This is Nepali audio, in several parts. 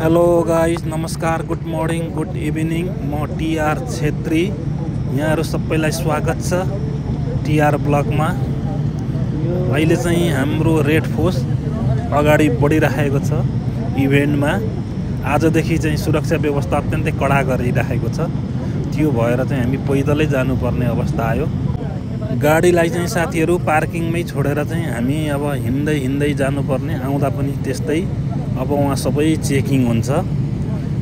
हेलो गाइस, नमस्कार, गुड मर्निङ, गुड इभिनिङ। म टिआर छेत्री, यहाँहरू सबैलाई स्वागत छ टिआर ब्लगमा। अहिले चाहिँ हाम्रो रेड फोर्स अगाडि बढिरहेको छ इभेन्टमा। आजदेखि चाहिँ सुरक्षा व्यवस्था अत्यन्तै कडा गरिरहेको छ। त्यो भएर चाहिँ हामी पैदलै जानुपर्ने अवस्था आयो। गाडीलाई चाहिँ साथीहरू पार्किङमै छोडेर चाहिँ हामी अब हिँड्दै जानुपर्ने। आउँदा पनि त्यस्तै। अब वहाँ सबै चेकिङ हुन्छ।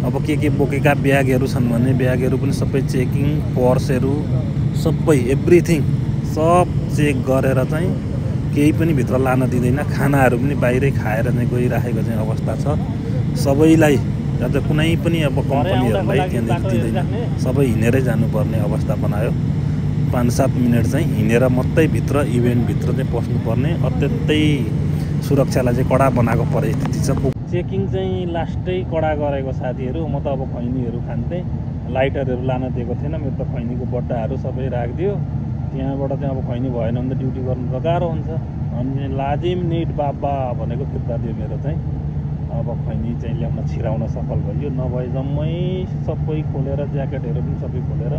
अब के बोकेका ब्यागहरू छन् भने ब्यागहरू पनि सबै चेकिङ, पर्सहरू सबै एभ्रिथिङ सब चेक गरेर चाहिँ केही पनि भित्र लान दिँदैन। खानाहरू पनि बाहिरै खाएर चाहिँ गइरहेको चाहिँ अवस्था छ सबैलाई। अझ कुनै पनि अब कम्पनीहरूलाई त्यहाँनिर दिँदैन, सबै हिँडेरै जानुपर्ने अवस्था बनायो। 5-7 मिनट चाहिँ हिँडेर मात्रै भित्र इभेन्टभित्र चाहिँ पस्नुपर्ने। अत्यन्तै सुरक्षालाई चाहिँ कडा बनाएको परिस्थिति छ। चेकिङ चाहिँ लास्टै कडा गरेको साथीहरू। म त अब खैनीहरू खान्थेँ, लाइटरहरू लान दिएको थिएन। मेरो त खैनीको बट्टाहरू सबै राखिदियो। त्यहाँबाट चाहिँ अब खैनी भएन भने त ड्युटी गर्नु त गाह्रो हुन्छ। अनि लाजिम निड बाबा भनेको फिर्ता दियो मेरो चाहिँ। अब खैनी चाहिँ ल्याउन छिराउन सफल भयो। नभए जम्मै सबै खोलेर ज्याकेटहरू पनि सबै खोलेर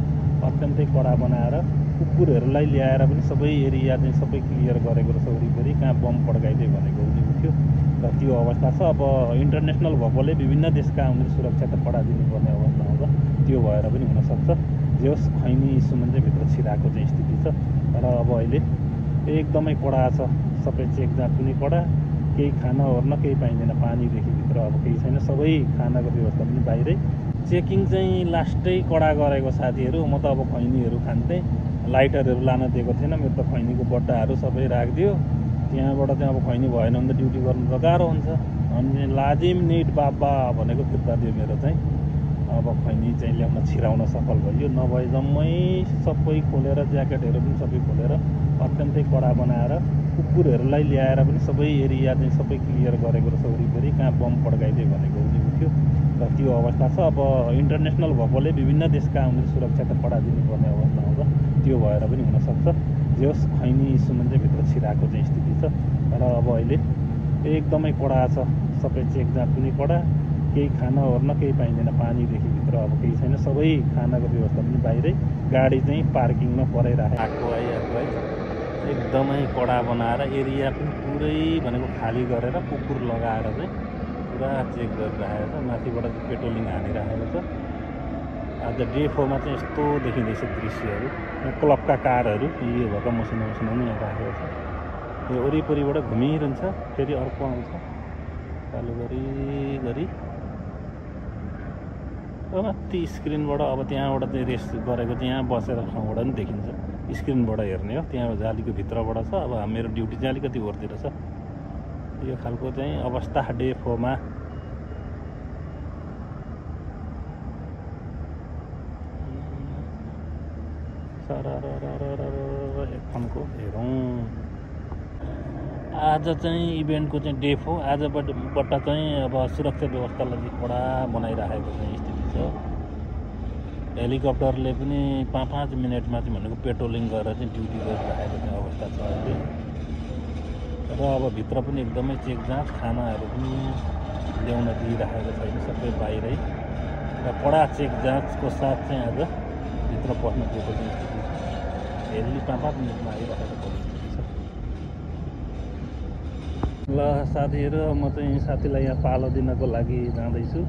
अत्यन्तै कडा बनाएर कुकुरहरूलाई ल्याएर पनि सबै एरिया चाहिँ सबै क्लियर गरेको रहेछ वरिपरि। कहाँ बम पड्काइदियो भनेको हुने थियो र त्यो अवस्था छ। अब इन्टरनेसनल भएकोले विभिन्न देशका आउने सुरक्षा त कडा दिनुपर्ने अवस्था आउँछ। त्यो भएर पनि हुनसक्छ। जे होस् खैनी सुमन चाहिँ भित्र छिराएको चाहिँ स्थिति छ। तर अब अहिले एकदमै कडा छ। सबै चेक जाँच पनि कडा। केही खाना ओर्न केही पाइँदैन। पानीदेखि भित्र अब केही छैन। सबै खानाको व्यवस्था पनि बाहिरै। चेकिङ चाहिँ लास्टै कडा गरेको साथीहरू। म त अब खैनीहरू खान्थेँ, लाइटरहरू लान दिएको थिएन। मेरो त खैनीको बट्टाहरू सबै राखिदियो। त्यहाँबाट चाहिँ अब खैनी भएन भने त ड्युटी गर्नु त गाह्रो हुन्छ। अनि लाजिम निड बाबा भनेको फिर्ता दियो मेरो चाहिँ। अब खैनी चाहिँ ल्याउन छिराउन सफल भयो। नभए जम्मै सबै खोलेर ज्याकेटहरू पनि सबै खोलेर अत्यन्तै कडा बनाएर कुकुरहरूलाई ल्याएर पनि सबै एरिया चाहिँ सबै क्लियर गरेको रहेछ वरिपरि। कहाँ बम पड्काइदियो भनेको हुने थियो र त्यो अवस्था छ। अब इन्टरनेसनल भएकोले विभिन्न देशका आउने सुरक्षा त कडा दिनुपर्ने अवस्था आउँछ। त्यो भएर पनि हुनसक्छ। जे होस् खैनी सुमन चाहिँ भित्र छिराएको चाहिँ स्थिति छ। तर अब अहिले एकदमै कडा छ। सबै चेक जाँच पनि कडा। केही खाना ओर्न केही पाइँदैन। पानीदेखि भित्र अब केही छैन। सबै खानाको व्यवस्था पनि बाहिरै। गाडी चाहिँ पार्किङमा पराइरहेको है। एकदमै कडा बनाएर एरिया पनि पुरै भनेको खाली गरेर कुकुर लगाएर चाहिँ पुरा चेक गरिरहेको छ। माथिबाट चाहिँ पेट्रोलिङ हानिरहेको छ। आज डे 4 मा चाहिँ यस्तो देखिँदैछ दृश्यहरू। क्लबका कारहरू यो भएका मसिनो पनि राखेको छ। यो वरिपरिबाट घुमिरहन्छ। फेरि अर्को आउँछ चालु गरी माथि स्क्रिनबाट। अब त्यहाँबाट चाहिँ रेस्ट गरेको चाहिँ यहाँ बसेर ठाउँबाट पनि देखिन्छ। स्क्रिनबाट हेर्ने हो। त्यहाँ जालीको भित्रबाट छ। अब मेरो ड्युटी चाहिँ अलिकति ओर्तिर छ। यो खालको चाहिँ अवस्था डे 4 मा। एकखनको हेरौँ। आज चाहिँ इभेन्टको चाहिँ डे 4। आजबाट चाहिँ अब सुरक्षा व्यवस्थालाई चाहिँ कडा बनाइरहेको चाहिँ स्थिति छ। हेलिकप्टरले पनि 5-5 मिनटमा चाहिँ भनेको पेट्रोलिङ गरेर चाहिँ ड्युटी गरिरहेको चाहिँ अवस्था छ अहिले। र अब भित्र पनि एकदमै चेक जाँच, खानाहरू पनि ल्याउन दिइरहेको छैन, सबै बाहिरै। र कडा चेक जाँचको साथ चाहिँ आज भित्र पस्न दिएको चाहिँ स्थिति छ। हेली 5-5 मिनटमा आइरहेको परिस्थिति छ। ल साथीहरू, म चाहिँ साथीलाई यहाँ पालो दिनको लागि जाँदैछु।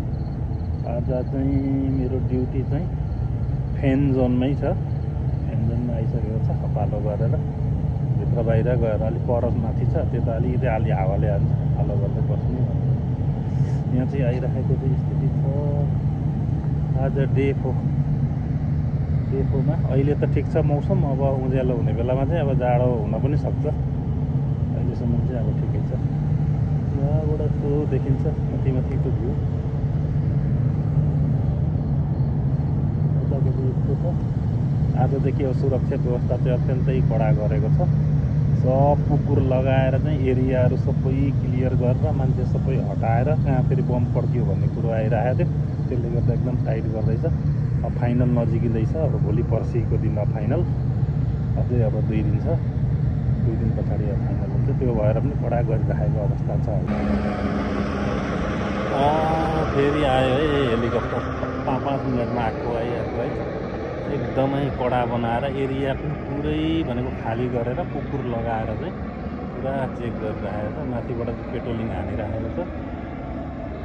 आज चाहिँ मेरो ड्युटी चाहिँ फेन जोनमै छ। फेन जोनमा आइसकेको छ। पालो गरेर भित्र बाहिर गएर अलिक परस माथि छ, त्यो त अलिकति हावाले हाल्छ। पालो गर्दै बस्ने यहाँ चाहिँ आइरहेको चाहिँ स्थिति छ। आज डे 4 मा अहिले त ठिक छ मौसम। अब उज्यालो हुने बेलामा चाहिँ अब जाडो हुन पनि सक्छ। अहिलेसम्म चाहिँ अब ठिकै छ। यहाँबाट त्यो देखिन्छ माथिको भ्यू। आजदेखि अब सुरक्षा व्यवस्था चाहिँ अत्यन्तै कडा गरेको छ। सब कुकुर लगाएर चाहिँ एरियाहरू सबै क्लियर गरेर मान्छे सबै हटाएर कहाँ फेरि बम पड्कियो भन्ने कुरो आइरहेको थियो। त्यसले गर्दा एकदम टाइट गर्दैछ। अब फाइनल नजिकिँदैछ। अब भोलि पर्सिको दिन फाइनल। अझै अब 2 दिन छ। 2 दिन पछाडि अब फाइनल हुन्छ। त्यो भएर पनि कडा गरिरहेको अवस्था छ। फेरि आयो है हेलिकप्टर 5 मिनटमा आएको आइहाल्यो है। एकदमै कडा बनाएर एरिया पनि पुरै भनेको खाली गरेर कुकुर लगाएर चाहिँ पुरा चेक गरिरहेको छ। माथिबाट पेट्रोलिङ हानिरहेको छ।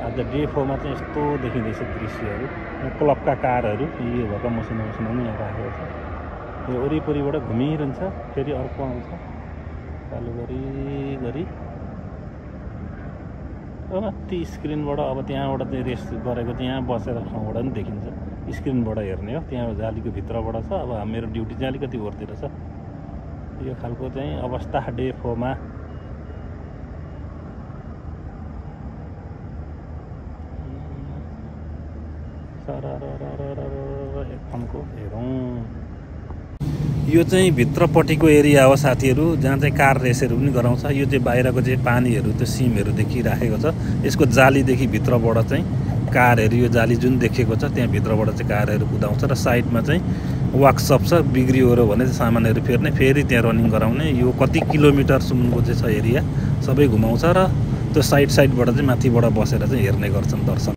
आज डे 4 मा चाहिँ यस्तो देखिँदैछ दृश्यहरू। क्लबका कारहरू यो भएका मसिनो नै राखेको छ। यो वरिपरिबाट घुमिरहन्छ, फेरि अर्को आउँछ चालु गरी माथि स्क्रिनबाट। अब त्यहाँबाट चाहिँ रेस्ट गरेको त्यहाँ बसेर ठाउँबाट पनि देखिन्छ, स्क्रिनबाट हेर्ने हो। त्यहाँ जालीको भित्रबाट छ। अब मेरो ड्युटी चाहिँ अलिकति ओरतिर छ। यो खालको चाहिँ अवस्था डे 4 मा। एकखनको हेरौँ। यो चाहिँ भित्रपट्टिको एरिया हो साथीहरू, जहाँ चाहिँ कार रेसहरू पनि गराउँछ। यो चाहिँ बाहिरको चाहिँ पानीहरू त्यो सिमहरू देखिराखेको छ। यसको जालीदेखि भित्रबाट चाहिँ कारहरू, यो जाली जुन देखेको छ त्यहाँ भित्रबाट चाहिँ कारहरू कुदाउँछ। र साइडमा चाहिँ वर्कसप छ, बिग्रियो भने चाहिँ सामानहरू फेर्ने, फेरि त्यहाँ रनिङ गराउने। यो कति किलोमिटरसम्मको चाहिँ छ एरिया, सबै घुमाउँछ। र त्यो साइडबाट चाहिँ माथिबाट बसेर चाहिँ हेर्ने गर्छन् दर्शक।